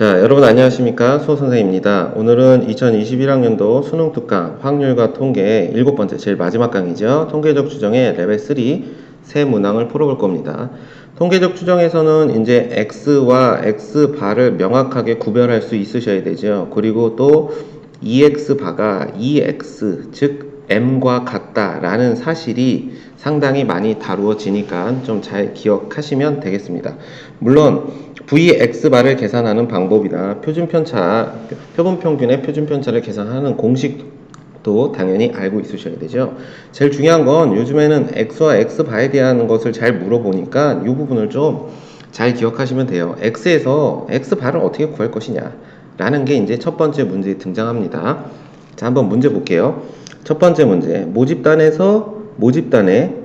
자, 여러분 안녕하십니까? 수호선생입니다. 오늘은 2021학년도 수능 특강 확률과 통계 7번째 제일 마지막 강의죠. 통계적 추정의 레벨 3 세 문항을 풀어볼 겁니다. 통계적 추정에서는 이제 x와 x바를 명확하게 구별할 수 있으셔야 되죠. 그리고 또 EX바가 EX, 즉 m과 같다라는 사실이 상당히 많이 다루어지니까 좀 잘 기억하시면 되겠습니다. 물론 Vx바를 계산하는 방법이나 표준편차, 표본평균의 표준편차를 계산하는 공식도 당연히 알고 있으셔야 되죠. 제일 중요한 건 요즘에는 x와 x바에 대한 것을 잘 물어보니까 이 부분을 좀 잘 기억하시면 돼요. x에서 x바를 어떻게 구할 것이냐 라는 게 이제 첫 번째 문제에 등장합니다. 자, 한번 문제 볼게요. 첫 번째 문제, 모집단의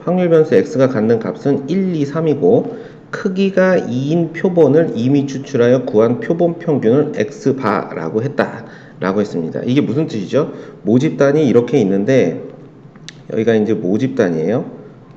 확률 변수 x가 갖는 값은 1, 2, 3이고 크기가 2인 표본을 이미 추출하여 구한 표본 평균을 x바라고 했다 라고 했습니다. 이게 무슨 뜻이죠? 모집단이 이렇게 있는데 여기가 이제 모집단이에요.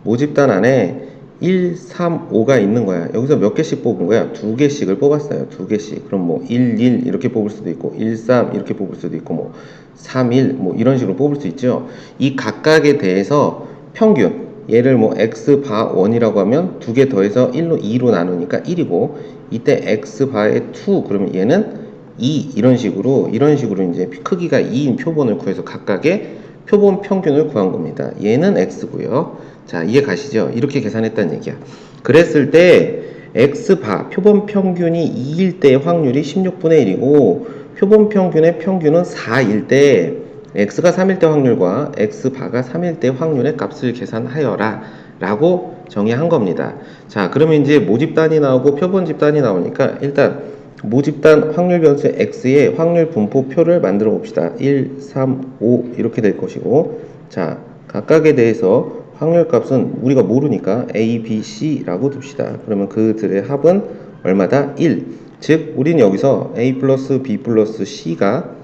모집단 안에 1, 3, 5가 있는 거야. 여기서 몇 개씩 뽑은 거야? 2개씩을 뽑았어요. 2개씩. 그럼 뭐 1, 1 이렇게 뽑을 수도 있고 1, 3 이렇게 뽑을 수도 있고 뭐 3, 1 뭐 이런 식으로 뽑을 수 있죠. 이 각각에 대해서 평균, 얘를 뭐 x바 1이라고 하면 2개 더해서 1로 2로 나누니까 1이고 이때 x바의 2 그러면 얘는 2 이런 식으로 이제 크기가 2인 표본을 구해서 각각의 표본 평균을 구한 겁니다. 얘는 x고요. 자, 이해 가시죠? 이렇게 계산했다는 얘기야. 그랬을 때 x바 표본 평균이 2일 때의 확률이 16분의 1이고 표본 평균의 평균은 4일 때 x가 3일 때 확률과 x바가 3일 때 확률의 값을 계산하여라 라고 정의한 겁니다. 자, 그러면 이제 모집단이 나오고 표본 집단이 나오니까 일단 모집단 확률 변수 x의 확률 분포표를 만들어 봅시다. 1, 3, 5 이렇게 될 것이고, 자, 각각에 대해서 확률 값은 우리가 모르니까 a, b, c라고 둡시다. 그러면 그들의 합은 얼마다? 1. 즉 우리는 여기서 a 플러스 b 플러스 c가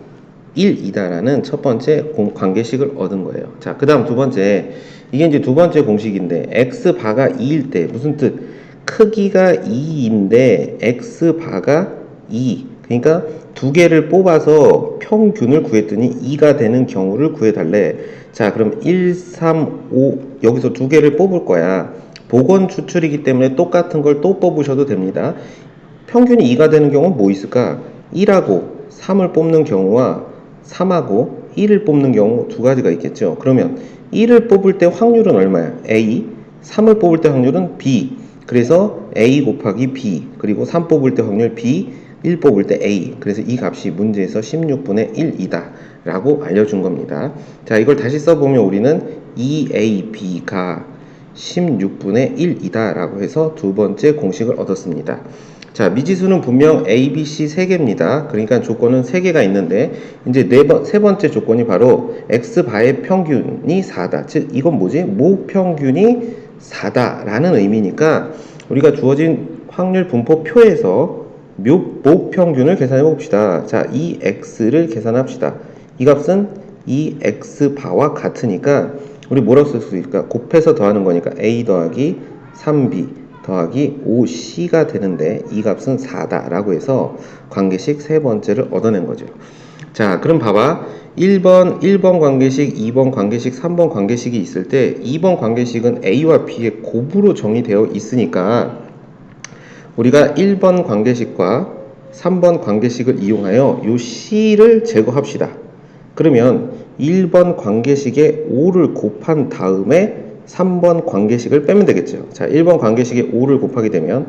1이다라는 첫 번째 관계식을 얻은 거예요. 자, 그 다음 두 번째, 이게 이제 두 번째 공식인데 x바가 2일 때 무슨 뜻? 크기가 2인데 x바가 2, 그러니까 두 개를 뽑아서 평균을 구했더니 2가 되는 경우를 구해달래. 자, 그럼 1, 3, 5 여기서 두 개를 뽑을 거야. 복원 추출이기 때문에 똑같은 걸 또 뽑으셔도 됩니다. 평균이 2가 되는 경우는 뭐 있을까? 1하고 3을 뽑는 경우와 3하고 1을 뽑는 경우 두 가지가 있겠죠. 그러면 1을 뽑을 때 확률은 얼마야? A. 3을 뽑을 때 확률은 B. 그래서 A 곱하기 B. 그리고 3 뽑을 때 확률 B. 1 뽑을 때 A. 그래서 이 값이 문제에서 16분의 1이다 라고 알려준 겁니다. 자, 이걸 다시 써보면 우리는 2AB가 16분의 1이다 라고 해서 두 번째 공식을 얻었습니다. 자, 미지수는 분명 A, B, C 3개입니다. 그러니까 조건은 3개가 있는데 이제 세 번째 조건이 바로 x바의 평균이 4다. 즉 이건 뭐지? 모평균이 4다 라는 의미니까 우리가 주어진 확률 분포표에서 모평균을 계산해 봅시다. 자, 이 x를 계산합시다. 이 값은 이 x바와 같으니까 우리 뭐라고 쓸 수 있을까? 곱해서 더하는 거니까 a 더하기 3b 더하기 5c가 되는데 이 값은 4다 라고 해서 관계식 세 번째를 얻어낸 거죠. 자, 그럼 봐봐. 1번 관계식, 2번 관계식, 3번 관계식이 있을 때 2번 관계식은 A와 B의 곱으로 정의되어 있으니까 우리가 1번 관계식과 3번 관계식을 이용하여 이 C를 제거합시다. 그러면 1번 관계식에 5를 곱한 다음에 3번 관계식을 빼면 되겠죠. 자, 1번 관계식에 5를 곱하게 되면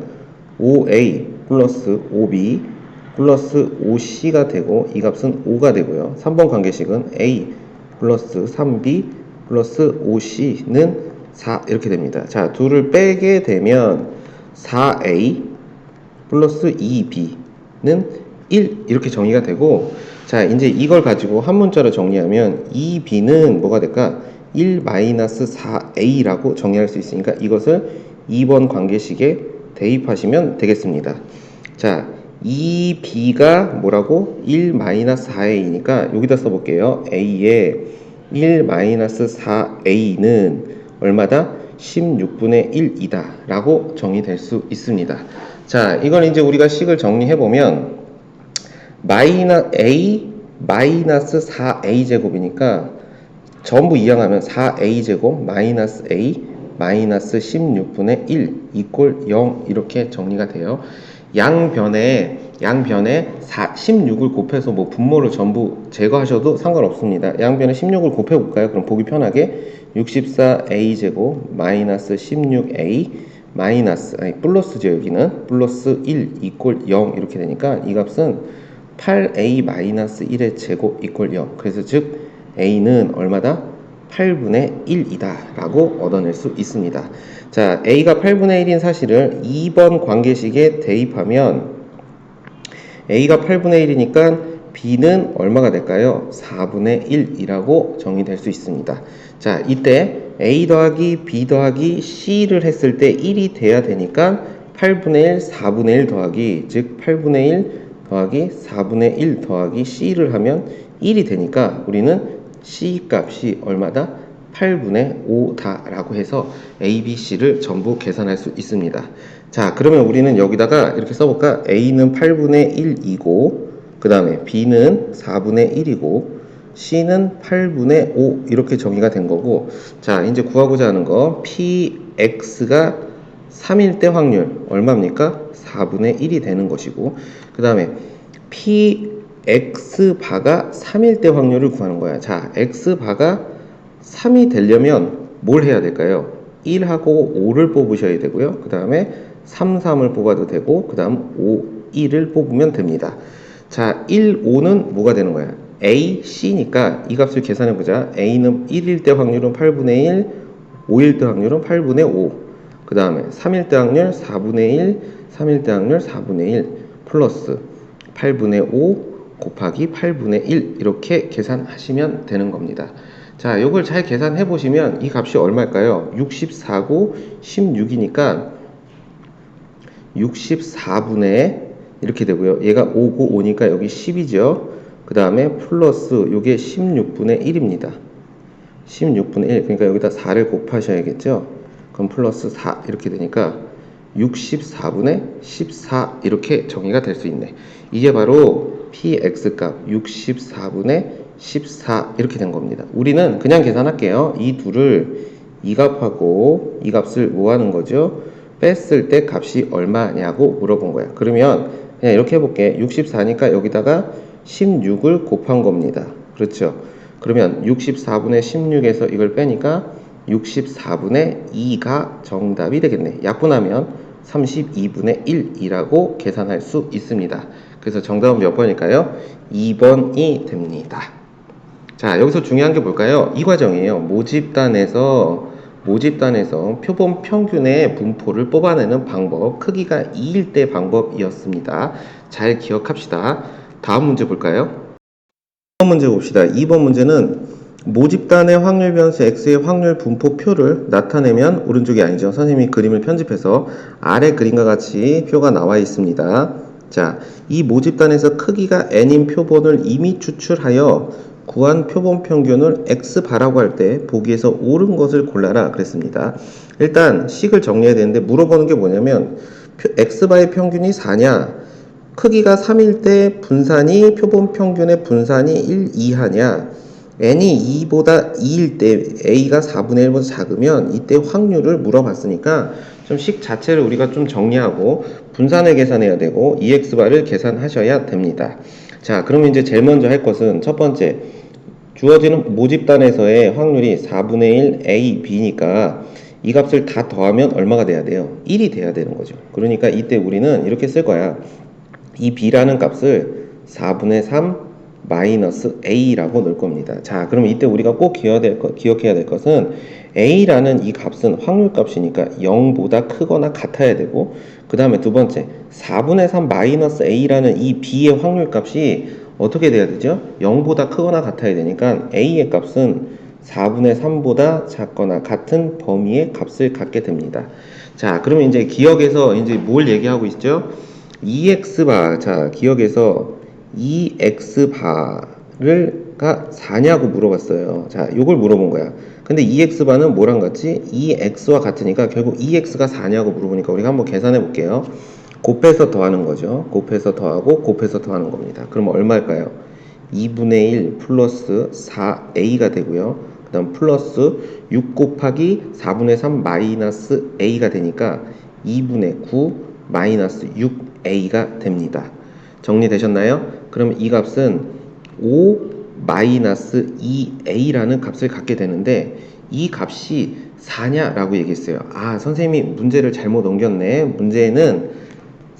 5A 플러스 5B 플러스 5C가 되고 이 값은 5가 되고요. 3번 관계식은 A 플러스 3B 플러스 5C는 4 이렇게 됩니다. 자, 둘을 빼게 되면 4A 플러스 2B는 1 이렇게 정의가 되고, 자, 이제 이걸 가지고 한 문자로 정리하면 2B는 뭐가 될까? 1-4A라고 정의할 수 있으니까 이것을 2번 관계식에 대입하시면 되겠습니다. 자, 2B가 뭐라고? 1-4A니까 여기다 써볼게요. A에 1-4A는 얼마다? 16분의 1이다 라고 정의될 수 있습니다. 자, 이건 이제 우리가 식을 정리해보면 a 마이너스 4a 제곱이니까 전부 이항하면 4a 제곱 마이너스 a 마이너스 16분의 1 이꼴 0 이렇게 정리가 돼요. 양변에 16을 곱해서 뭐 분모를 전부 제거하셔도 상관없습니다. 양변에 16을 곱해볼까요? 그럼 보기 편하게 64a 제곱 마이너스 16a 마이너스 플러스죠. 여기는 플러스 1 이꼴 0 이렇게 되니까 이 값은 8a 마이너스 1의 제곱 이꼴 0. 그래서 즉 a는 얼마다? 8분의 1이다 라고 얻어낼 수 있습니다. 자, a가 8분의 1인 사실을 2번 관계식에 대입하면 a가 8분의 1이니까 b는 얼마가 될까요? 4분의 1이라고 정의될 수 있습니다. 자, 이때 a 더하기 b 더하기 c를 했을 때 1이 돼야 되니까 8분의 1, 4분의 1 더하기, 즉 8분의 1 더하기 4분의 1 더하기 c를 하면 1이 되니까 우리는 c 값이 얼마다? 8분의 5다 라고 해서 a, b, c를 전부 계산할 수 있습니다. 자, 그러면 우리는 여기다가 이렇게 써볼까? a는 8분의 1이고 그 다음에 b는 4분의 1이고 c는 8분의 5 이렇게 정의가 된 거고, 자, 이제 구하고자 하는 거 px가 3일 때 확률 얼마입니까? 4분의 1이 되는 것이고, 그 다음에 x바가 3일 때 확률을 구하는 거야. 자, x바가 3이 되려면 뭘 해야 될까요? 1하고 5를 뽑으셔야 되고요. 그 다음에 3, 3을 뽑아도 되고, 그 다음 5, 1을 뽑으면 됩니다. 자, 1, 5는 뭐가 되는 거야? a, c니까 이 값을 계산해보자. a는 1일 때 확률은 8분의 1, 5일 때 확률은 8분의 5, 그 다음에 3일 때 확률 4분의 1, 3일 때 확률 4분의 1, 플러스 8분의 5 곱하기 8분의 1 이렇게 계산하시면 되는 겁니다. 자, 요걸 잘 계산해 보시면 이 값이 얼마일까요? 64고 16이니까 64분의 이렇게 되고요. 얘가 5고 5니까 여기 10이죠. 그 다음에 플러스 요게 16분의 1입니다. 16분의 1. 그러니까 여기다 4를 곱하셔야겠죠. 그럼 플러스 4 이렇게 되니까 64분의 14 이렇게 정의가 될 수 있네. 이게 바로 px 값 64분의 14 이렇게 된 겁니다. 우리는 그냥 계산할게요. 이 둘을 이 값하고 이 값을 뭐 하는 거죠? 뺐을 때 값이 얼마냐고 물어본 거야. 그러면 그냥 이렇게 해볼게. 64니까 여기다가 16을 곱한 겁니다. 그렇죠? 그러면 64분의 16에서 이걸 빼니까 64분의 2가 정답이 되겠네. 약분하면 32분의 1이라고 계산할 수 있습니다. 그래서 정답은 몇 번일까요? 2번이 됩니다. 자, 여기서 중요한 게 뭘까요? 이 과정이에요. 모집단에서 표본 평균의 분포를 뽑아내는 방법, 크기가 2일 때 방법이었습니다. 잘 기억합시다. 다음 문제 볼까요? 2번 문제 봅시다. 2번 문제는 모집단의 확률 변수 x의 확률 분포표를 나타내면, 오른쪽이 아니죠. 선생님이 그림을 편집해서 아래 그림과 같이 표가 나와 있습니다. 자, 이 모집단에서 크기가 n인 표본을 이미 추출하여 구한 표본 평균을 x바라고 할 때 보기에서 옳은 것을 골라라 그랬습니다. 일단 식을 정리해야 되는데 물어보는 게 뭐냐면 x바의 평균이 4냐, 크기가 3일 때 분산이 표본 평균의 분산이 1 이하냐, n이 2보다 2일 때 a가 4분의 1보다 작으면 이때 확률을 물어봤으니까 좀 식 자체를 우리가 좀 정리하고 분산을 계산해야 되고 ex바를 계산하셔야 됩니다. 자, 그러면 이제 제일 먼저 할 것은 첫 번째, 주어지는 모집단에서의 확률이 4분의 1 a, b니까 이 값을 다 더하면 얼마가 돼야 돼요? 1이 돼야 되는 거죠. 그러니까 이때 우리는 이렇게 쓸 거야. 이 b라는 값을 4분의 3 마이너스 a라고 넣을 겁니다. 자, 그럼 이때 우리가 꼭 기억해야 될 것은 a라는 이 값은 확률 값이니까 0보다 크거나 같아야 되고, 그 다음에 두 번째 4분의 3 마이너스 a라는 이 b의 확률 값이 어떻게 돼야 되죠? 0보다 크거나 같아야 되니까 a의 값은 4분의 3보다 작거나 같은 범위의 값을 갖게 됩니다. 자, 그러면 이제 기억에서 이제 뭘 얘기하고 있죠? EX바. 자, 기억에서 EX바가 4냐고 물어봤어요. 자, 요걸 물어본 거야. 근데 EX바는 뭐랑 같지? EX와 같으니까 결국 EX가 4냐고 물어보니까 우리가 한번 계산해 볼게요. 곱해서 더하는 거죠. 곱해서 더하고 곱해서 더하는 겁니다. 그럼 얼마일까요? 2분의 1 플러스 4a가 되고요. 그 다음 플러스 6 곱하기 4분의 3 마이너스 a가 되니까 2분의 9 마이너스 6a가 됩니다. 정리되셨나요? 그럼 이 값은 5 마이너스 2a라는 값을 갖게 되는데 이 값이 4냐라고 얘기했어요. 아, 선생님이 문제를 잘못 옮겼네. 문제는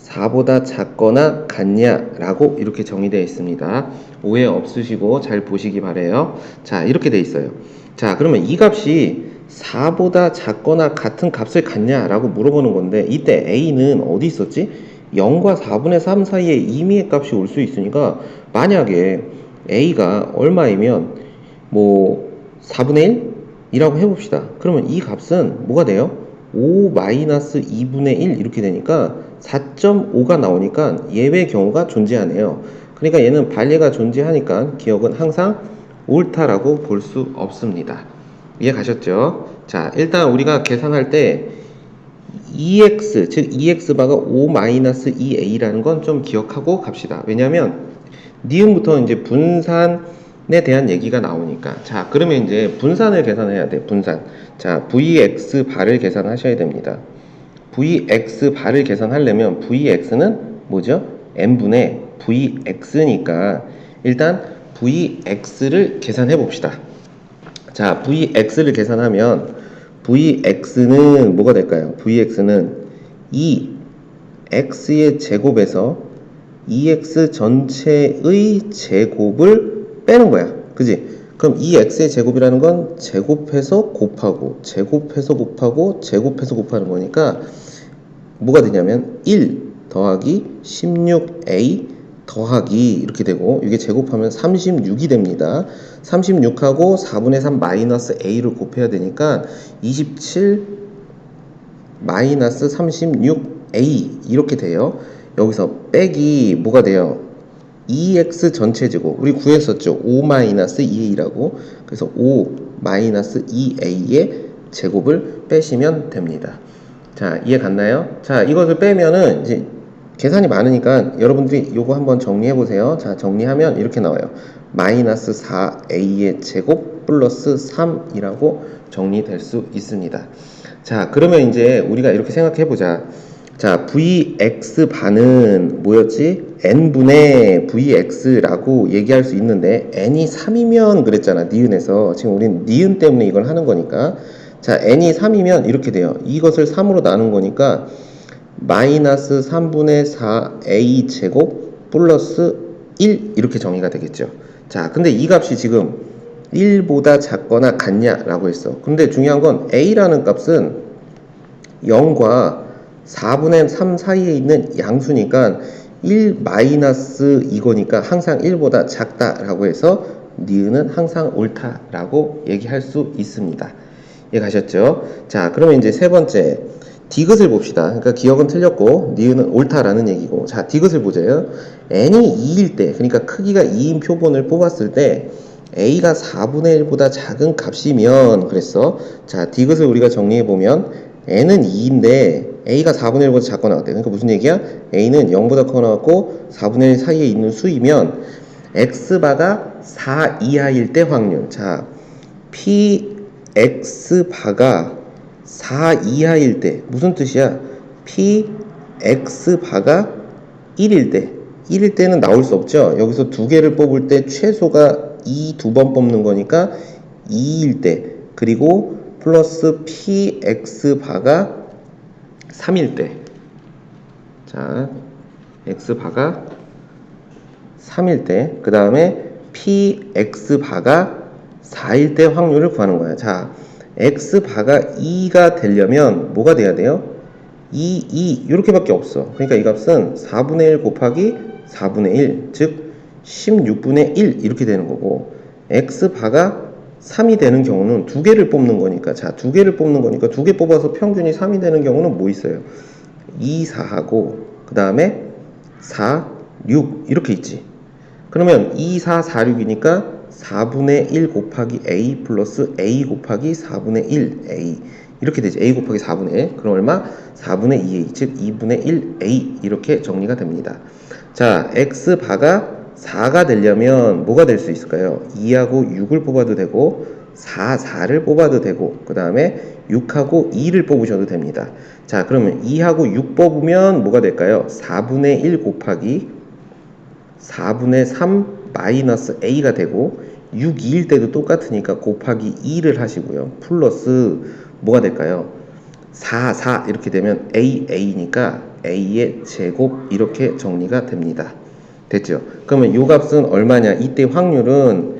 4보다 작거나 같냐라고 이렇게 정의되어 있습니다. 오해 없으시고 잘 보시기 바래요. 자, 이렇게 돼 있어요. 자, 그러면 이 값이 4보다 작거나 같은 값을 갖냐라고 물어보는 건데 이때 a는 어디 있었지? 0과 4분의 3 사이에 임의의 값이 올 수 있으니까 만약에 a가 얼마이면 뭐 4분의 1이라고 해봅시다. 그러면 이 값은 뭐가 돼요? 5 마이너스 2분의 1 이렇게 되니까 4.5가 나오니까 예외 경우가 존재하네요. 그러니까 얘는 반례가 존재하니까 기억은 항상 옳다라고 볼 수 없습니다. 이해 가셨죠? 자, 일단 우리가 계산할 때 EX, 즉 EX바가 5-2A라는 건 좀 기억하고 갑시다. 왜냐면 니은부터 이제 분산에 대한 얘기가 나오니까. 자, 그러면 이제 분산을 계산해야 돼. 분산. 자, VX 바를 계산하셔야 됩니다. VX 바를 계산하려면 VX는 뭐죠? n분의 VX니까 일단 VX를 계산해 봅시다. 자, VX를 계산하면 VX는 뭐가 될까요? VX는 2X의 제곱에서 2X 전체의 제곱을 빼는 거야. 그지? 그럼 2X의 제곱이라는 건 제곱해서 곱하고 제곱해서 곱하고 제곱해서 곱하는 거니까 뭐가 되냐면 1 더하기 16A 더하기 이렇게 되고 이게 제곱하면 36이 됩니다. 36하고 4분의 3 마이너스 A를 곱해야 되니까 27 마이너스 36A 이렇게 돼요. 여기서 빼기 뭐가 돼요? 2x 전체 제곱 우리 구했었죠. 5 마이너스 2a라고. 그래서 5 마이너스 2a의 제곱을 빼시면 됩니다. 자, 이해 갔나요? 자, 이것을 빼면은 이제 계산이 많으니까 여러분들이 요거 한번 정리해 보세요. 자, 정리하면 이렇게 나와요. 마이너스 4a의 제곱 플러스 3이라고 정리될 수 있습니다. 자, 그러면 이제 우리가 이렇게 생각해 보자. 자, vx 반은 뭐였지? n분의 vx라고 얘기할 수 있는데 n이 3이면 그랬잖아. 니은에서. 지금 우린 니은 때문에 이걸 하는 거니까. 자, n이 3이면 이렇게 돼요. 이것을 3으로 나눈 거니까 마이너스 3분의 4a 제곱 플러스 1 이렇게 정의가 되겠죠. 자, 근데 이 값이 지금 1보다 작거나 같냐라고 했어. 근데 중요한 건 a라는 값은 0과 4분의 3 사이에 있는 양수니까 1 마이너스 이거니까 항상 1보다 작다라고 해서 니은은 항상 옳다라고 얘기할 수 있습니다. 이해 가셨죠? 자, 그러면 이제 세 번째 디귿을 봅시다. 그러니까 기억은 틀렸고 니은은 옳다라는 얘기고. 자, 디귿을 보자요. n이 2일 때, 그러니까 크기가 2인 표본을 뽑았을 때 a가 4분의 1보다 작은 값이면 그랬어. 자, 디귿을 우리가 정리해 보면 n은 2인데 a가 4분의 1보다 작고 나왔대. 그러니까 무슨 얘기야? a는 0보다 커 나왔고 4분의 1 사이에 있는 수이면 x바가 4 이하일 때 확률. 자, px바가 4 이하일 때 무슨 뜻이야? px바가 1일 때 1일 때는 나올 수 없죠. 여기서 두 개를 뽑을 때 최소가 2 두 번 뽑는 거니까 2일 때 그리고 플러스 px바가 3일 때. 자, x바가 3일 때. 그 다음에 px바가 4일 때 확률을 구하는 거야. 자, x바가 2가 되려면 뭐가 돼야 돼요? 2 이렇게밖에 없어. 그러니까 이 값은 4분의 1 곱하기 4분의 1, 즉 16분의 1 이렇게 되는 거고 x바가 3이 되는 경우는 두 개를 뽑는 거니까 자, 두 개를 뽑는 거니까 두 개 뽑아서 평균이 3이 되는 경우는 뭐 있어요? 2, 4하고 그 다음에 4, 6 이렇게 있지. 그러면 2, 4, 4, 6이니까 4분의 1 곱하기 a 플러스 a 곱하기 4분의 1 a 이렇게 되지. a 곱하기 4분의 1. 그럼 얼마? 4분의 2a, 즉 2분의 1a 이렇게 정리가 됩니다. 자, x바가 4가 되려면 뭐가 될 수 있을까요? 2하고 6을 뽑아도 되고 4를 뽑아도 되고 그 다음에 6하고 2를 뽑으셔도 됩니다. 자, 그러면 2하고 6 뽑으면 뭐가 될까요? 4분의 1 곱하기 4분의 3 마이너스 a가 되고 6, 2일 때도 똑같으니까 곱하기 2를 하시고요. 플러스 뭐가 될까요? 4 이렇게 되면 a니까 a의 제곱 이렇게 정리가 됩니다. 됐죠? 그러면 요 값은 얼마냐? 이때 확률은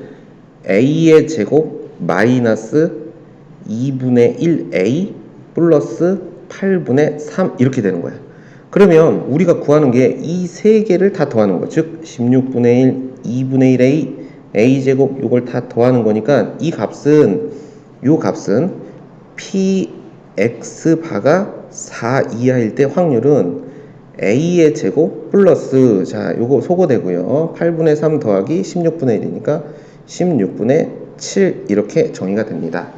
a의 제곱 마이너스 2분의 1a 플러스 8분의 3 이렇게 되는 거야. 그러면 우리가 구하는 게 이 세 개를 다 더하는 거. 즉 16분의 1, 2분의 1a, a제곱 요걸 다 더하는 거니까 이 값은 요 값은 px바가 4 이하일 때 확률은 a의 제곱 플러스 자 요거 소거되고요. 8분의 3 더하기 16분의 1이니까 16분의 7 이렇게 정의가 됩니다.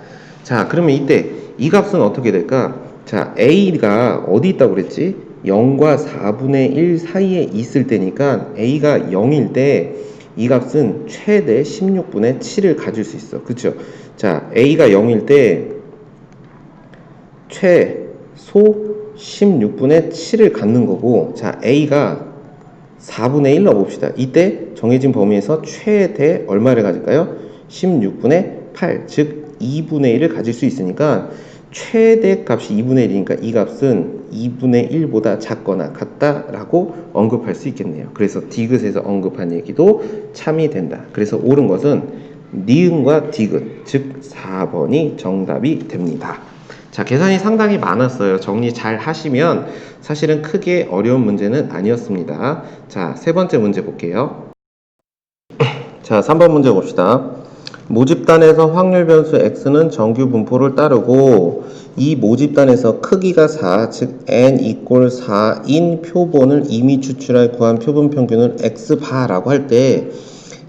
자, 그러면 이때 이 값은 어떻게 될까? 자, a가 어디 있다고 그랬지? 0과 4분의 1 사이에 있을 때니까 a가 0일 때 이 값은 최대 16분의 7을 가질 수 있어. 그쵸? 자, a가 0일 때 최소 16분의 7을 갖는 거고, 자, a가 4분의 1 넣어봅시다. 이때 정해진 범위에서 최대 얼마를 가질까요? 16분의 8, 즉 2분의 1을 가질 수 있으니까 최대 값이 2분의 1이니까 이 값은 2분의 1보다 작거나 같다라고 언급할 수 있겠네요. 그래서 디귿에서 언급한 얘기도 참이 된다. 그래서 옳은 것은 니은과 디귿, 즉 4번이 정답이 됩니다. 자, 계산이 상당히 많았어요. 정리 잘 하시면 사실은 크게 어려운 문제는 아니었습니다. 자, 세 번째 문제 볼게요. 자, 3번 문제 봅시다. 모집단에서 확률 변수 x는 정규 분포를 따르고 이 모집단에서 크기가 4, 즉 n equal 4인 표본을 이미 추출할 구한 표본 평균을 x바라고 할 때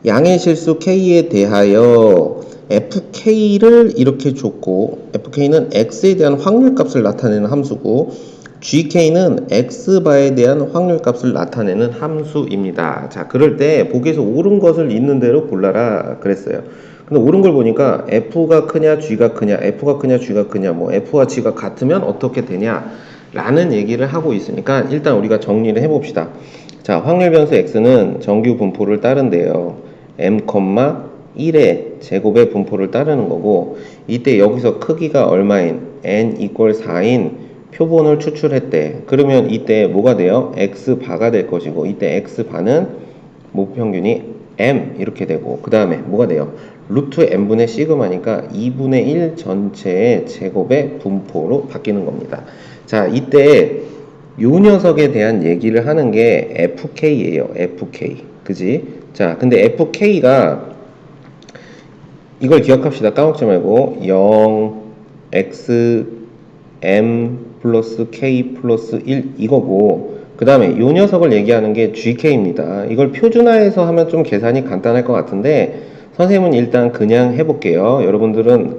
양의 실수 k에 대하여 fk를 이렇게 줬고 fk는 x에 대한 확률값을 나타내는 함수고 gk는 x바에 대한 확률값을 나타내는 함수입니다. 자, 그럴 때 보기에서 옳은 것을 있는 대로 골라라 그랬어요. 근데 옳은 걸 보니까 f가 크냐 g가 크냐 f가 크냐 g가 크냐 뭐 f와 g가 같으면 어떻게 되냐 라는 얘기를 하고 있으니까 일단 우리가 정리를 해봅시다. 자, 확률 변수 x는 정규 분포를 따른대요. m, 1의 제곱의 분포를 따르는 거고 이때 여기서 크기가 얼마인 n equal 4인 표본을 추출했대. 그러면 이때 뭐가 돼요? x바가 될 것이고 이때 x바는 모평균이 m 이렇게 되고 그 다음에 뭐가 돼요? 루트 m분의 시그마니까 2분의 1 전체의 제곱의 분포로 바뀌는 겁니다. 자, 이때 요 녀석에 대한 얘기를 하는 게 fk예요. fk. 그지? 자, 근데 fk가 이걸 기억합시다. 까먹지 말고 0, x, m 플러스 k 플러스 1 이거고 그 다음에 요 녀석을 얘기하는 게 gk입니다. 이걸 표준화해서 하면 좀 계산이 간단할 것 같은데 선생님은 일단 그냥 해볼게요. 여러분들은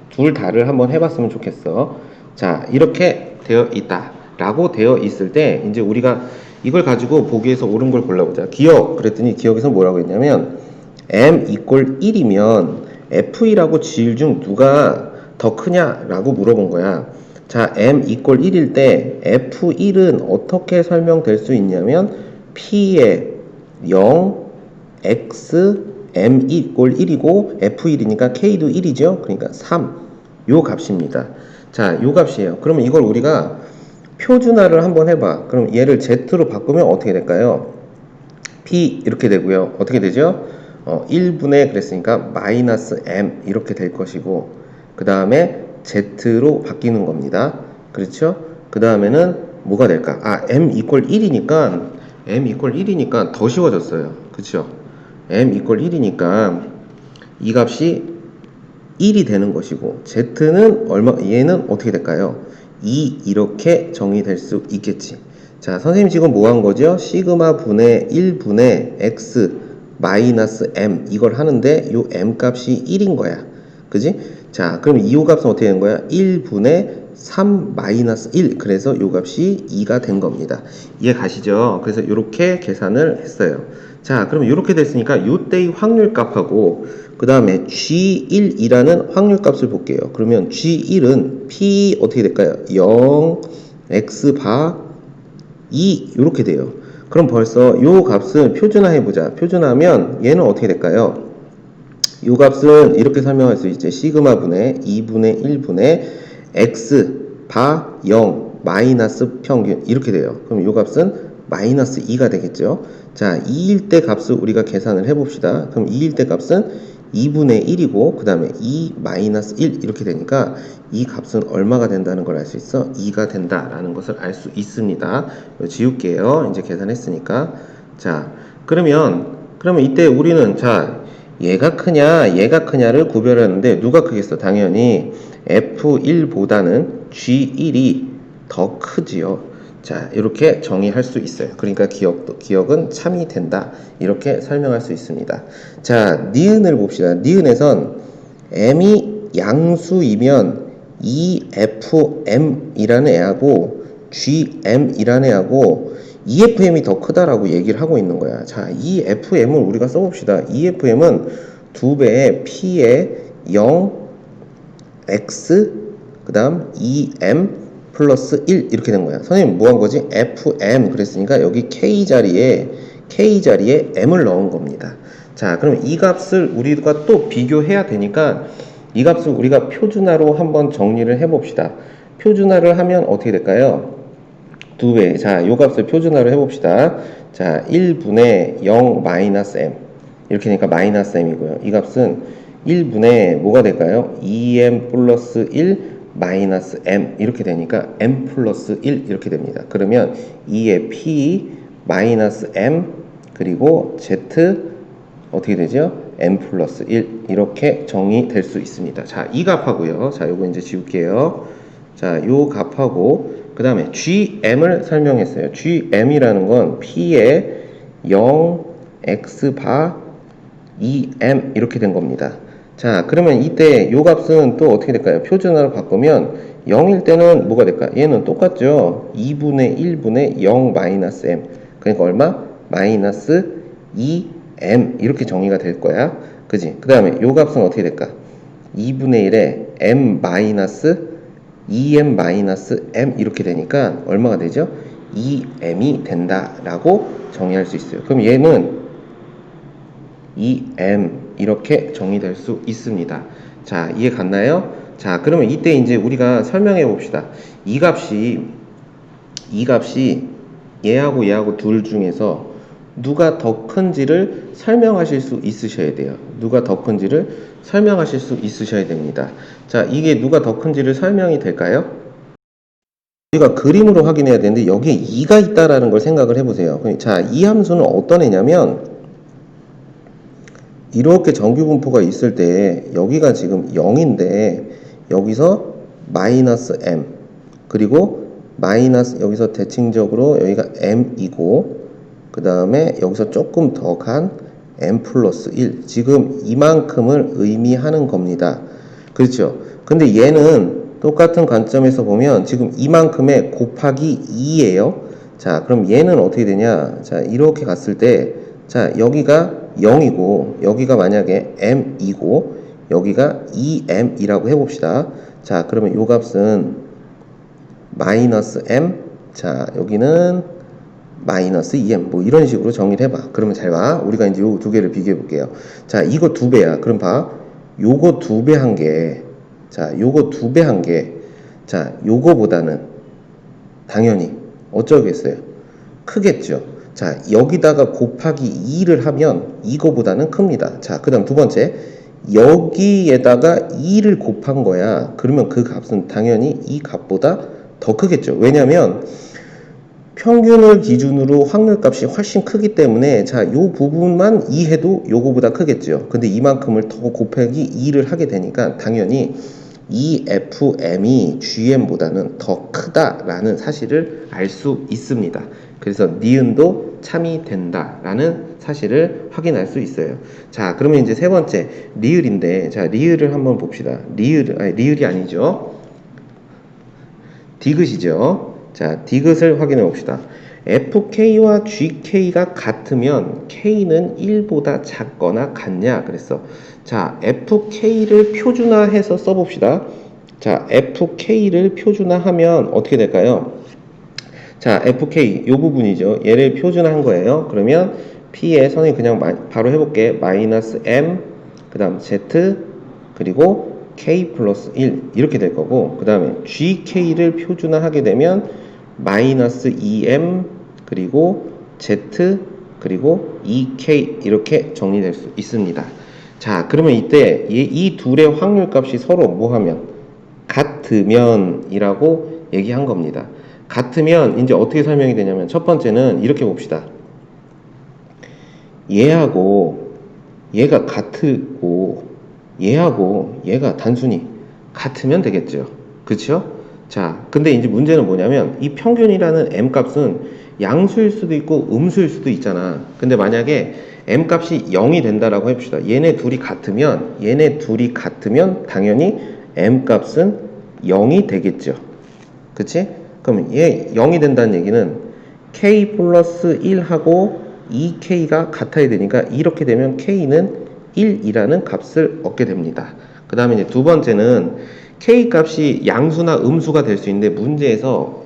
둘 다를 한번 해봤으면 좋겠어. 자, 이렇게 되어 있다 라고 되어 있을 때 이제 우리가 이걸 가지고 보기에서 옳은 걸 골라보자. 기억 그랬더니 기억에서 뭐라고 했냐면 m equal 1이면 f2라고 지을 중 누가 더 크냐 라고 물어본 거야. 자, m equal 1일 때 f1은 어떻게 설명될 수 있냐면 p의 0, x, m equal 1이고 f1이니까 k도 1이죠. 그러니까 3 요 값입니다. 자, 요 값이에요. 그러면 이걸 우리가 표준화를 한번 해봐. 그럼 얘를 z로 바꾸면 어떻게 될까요? p 이렇게 되고요. 어떻게 되죠? 1분의 그랬으니까 마이너스 m 이렇게 될 것이고 그 다음에 z로 바뀌는 겁니다. 그렇죠? 그 다음에는 뭐가 될까? 아, m equal 1이니까 더 쉬워졌어요. 그렇죠? m equal 1이니까 이 값이 1이 되는 것이고 z는 얼마? 얘는 어떻게 될까요? 2 이렇게 정의될 수 있겠지. 자, 선생님 지금 뭐 한 거죠? 시그마 분의 1분의 x 마이너스 m 이걸 하는데 요 m 값이 1인 거야. 그지? 자, 그럼 이 값은 어떻게 되는 거야? 1분의 3 마이너스 1. 그래서 요 값이 2가 된 겁니다. 이해 가시죠? 그래서 이렇게 계산을 했어요. 자, 그럼 이렇게 됐으니까 요때의 확률 값하고 그 다음에 G1이라는 확률 값을 볼게요. 그러면 G1은 P 어떻게 될까요? 0, X바 2 이렇게 돼요. 그럼 벌써 요 값은 표준화 해보자. 표준화하면 얘는 어떻게 될까요? 요 값은 이렇게 설명할 수 있지. 시그마 분의 2분의 1분의 x 바 0 마이너스 평균 이렇게 돼요. 그럼 요 값은 마이너스 2가 되겠죠. 자, 2일 때 값을 우리가 계산을 해봅시다. 그럼 2일 때 값은 2분의 1이고 그 다음에 2 마이너스 1 이렇게 되니까 이 값은 얼마가 된다는 걸 알 수 있어? 2가 된다라는 것을 알 수 있습니다. 지울게요. 이제 계산했으니까. 자, 그러면 이때 우리는 자 얘가 크냐 얘가 크냐를 구별하는데 누가 크겠어? 당연히 F1보다는 G1이 더 크지요. 자, 이렇게 정의할 수 있어요. 그러니까 기억은 참이 된다. 이렇게 설명할 수 있습니다. 자, 니은을 봅시다. 니은에선 m이 양수이면 EFM이라는 애하고 GM이라는 애하고 EFM이 더 크다라고 얘기를 하고 있는 거야. 자, EFM을 우리가 써봅시다. EFM은 2배의 P의 0, X, 그 다음 EM 플러스 1 이렇게 된 거야. 선생님 뭐 한 거지? FM 그랬으니까 여기 K 자리에 M을 넣은 겁니다. 자, 그럼 이 값을 우리가 또 비교해야 되니까 이 값을 우리가 표준화로 한번 정리를 해봅시다. 표준화를 하면 어떻게 될까요? 2배. 자, 요 값을 표준화로 해봅시다. 자, 1분의 0 마이너스 m. 이렇게 되니까 마이너스 m이고요. 이 값은 1분의 뭐가 될까요? 2m 플러스 1 마이너스 m. 이렇게 되니까 m 플러스 1 이렇게 됩니다. 그러면 2의 p 마이너스 m 그리고 z 어떻게 되죠? m 플러스 1 이렇게 정의될 수 있습니다. 자, 이 값하고요. 자, 요거 이제 지울게요. 자, 요 값하고 그 다음에 GM을 설명했어요. GM이라는 건 P의 0, X 바 2M 이렇게 된 겁니다. 자, 그러면 이때 요 값은 또 어떻게 될까요? 표준화로 바꾸면 0일 때는 뭐가 될까? 얘는 똑같죠. 2분의 1분의 0 마이너스 M. 그러니까 얼마? 마이너스 2M 이렇게 정의가 될 거야. 그지? 그 다음에 요 값은 어떻게 될까? 2분의 1에 M 마이너스 2m-m 이렇게 되니까 얼마가 되죠? 2m이 된다라고 정의할 수 있어요. 그럼 얘는 2m 이렇게 정의될 수 있습니다. 자, 이해 갔나요? 자, 그러면 이때 이제 우리가 설명해 봅시다. 이 값이 얘하고 둘 중에서 누가 더 큰지를 설명하실 수 있으셔야 돼요. 누가 더 큰지를 설명하실 수 있으셔야 됩니다. 자, 이게 누가 더 큰지를 설명이 될까요? 우리가 그림으로 확인해야 되는데 여기에 2가 있다라는 걸 생각을 해보세요. 자, 이 함수는 어떤 애냐면 이렇게 정규분포가 있을 때 여기가 지금 0인데 여기서 마이너스 m 그리고 마이너스 여기서 대칭적으로 여기가 m이고 그 다음에 여기서 조금 더 간 m 플러스 1 지금 이만큼을 의미하는 겁니다. 그렇죠? 근데 얘는 똑같은 관점에서 보면 지금 이만큼의 곱하기 2예요. 자, 그럼 얘는 어떻게 되냐? 자, 이렇게 갔을 때 자, 여기가 0이고 여기가 만약에 m이고 여기가 2m이라고 해봅시다. 자, 그러면 요 값은 마이너스 m 자, 여기는 마이너스 2m 뭐 이런 식으로 정의를 해봐. 그러면 잘 봐. 우리가 이제 요 두 개를 비교해 볼게요. 자, 이거 2배야. 그럼 봐. 요거 2배 한 게, 자, 요거 2배 한 게, 자, 요거보다는 당연히 어쩌겠어요? 크겠죠. 자, 여기다가 곱하기 2를 하면 이거보다는 큽니다. 자, 그 다음 두 번째. 여기에다가 2를 곱한 거야. 그러면 그 값은 당연히 이 값보다 더 크겠죠. 왜냐면 평균을 기준으로 확률값이 훨씬 크기 때문에 자, 요 부분만 이해도 요거보다 크겠죠. 근데 이만큼을 더 곱하기 2를 하게 되니까 당연히 EFM이 GM보다는 더 크다라는 사실을 알 수 있습니다. 그래서 니은도 참이 된다라는 사실을 확인할 수 있어요. 자, 그러면 이제 세 번째 리을인데, 자, 리을을 한번 봅시다. 리을이 아니죠. 디귿이죠. 자, 디귿을 확인해 봅시다. FK와 GK가 같으면 K는 1보다 작거나 같냐 그랬어. 자, FK를 표준화해서 써봅시다. 자, FK를 표준화하면 어떻게 될까요? 자, FK 이 부분이죠. 얘를 표준화한 거예요. 그러면 P에 선생님 그냥 바로 해볼게. 마이너스 M 그 다음 Z 그리고 K 플러스 1 이렇게 될 거고, 그 다음에 GK를 표준화하게 되면 마이너스 2M 그리고 Z 그리고 2K 이렇게 정리될 수 있습니다. 자, 그러면 이때 이 둘의 확률값이 서로 뭐하면 같으면 이라고 얘기한 겁니다. 같으면 이제 어떻게 설명이 되냐면, 첫 번째는 이렇게 봅시다. 얘하고 얘가 같고 얘하고 얘가 단순히 같으면 되겠죠. 그쵸? 자, 근데 이제 문제는 뭐냐면 이 평균이라는 M 값은 양수일 수도 있고 음수일 수도 있잖아. 근데 만약에 M 값이 0이 된다라고 해봅시다. 얘네 둘이 같으면 당연히 M 값은 0이 되겠죠. 그치? 그럼 얘 0이 된다는 얘기는 K 플러스 1하고 2K가 같아야 되니까, 이렇게 되면 K는 1이라는 값을 얻게 됩니다. 그 다음에 이제 두 번째는 K 값이 양수나 음수가 될 수 있는데, 문제에서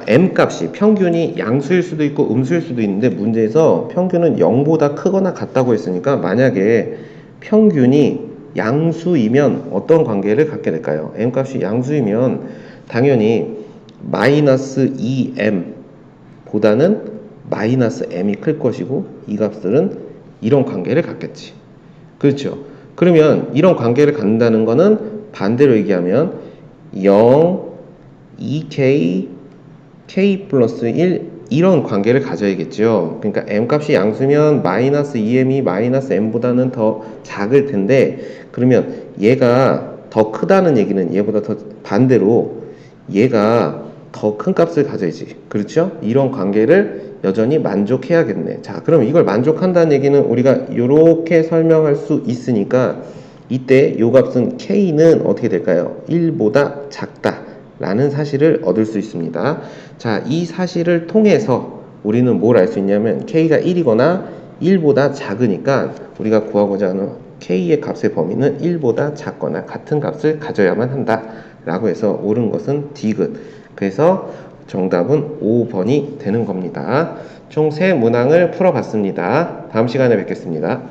M 값이 평균이 양수일 수도 있고 음수일 수도 있는데, 문제에서 평균은 0보다 크거나 같다고 했으니까, 만약에 평균이 양수이면 어떤 관계를 갖게 될까요? M 값이 양수이면 당연히 마이너스 2M 보다는 마이너스 M이 클 것이고, 이 값들은 이런 관계를 갖겠지. 그렇죠? 그러면 이런 관계를 갖는다는 거는 반대로 얘기하면 0, 2K, K 플러스 1 이런 관계를 가져야겠죠. 그러니까 M 값이 양수면 마이너스 2M이 마이너스 M보다는 더 작을 텐데, 그러면 얘가 더 크다는 얘기는 얘보다 더 반대로 얘가 더 큰 값을 가져야지. 그렇죠? 이런 관계를 여전히 만족해야겠네. 자, 그럼 이걸 만족한다는 얘기는 우리가 이렇게 설명할 수 있으니까, 이때 요 값은 K는 어떻게 될까요? 1보다 작다 라는 사실을 얻을 수 있습니다. 자, 이 사실을 통해서 우리는 뭘 알 수 있냐면, K가 1이거나 1보다 작으니까 우리가 구하고자 하는 K의 값의 범위는 1보다 작거나 같은 값을 가져야만 한다 라고 해서 옳은 것은 디귿. 그래서 정답은 5번이 되는 겁니다. 총 3문항을 풀어봤습니다. 다음 시간에 뵙겠습니다.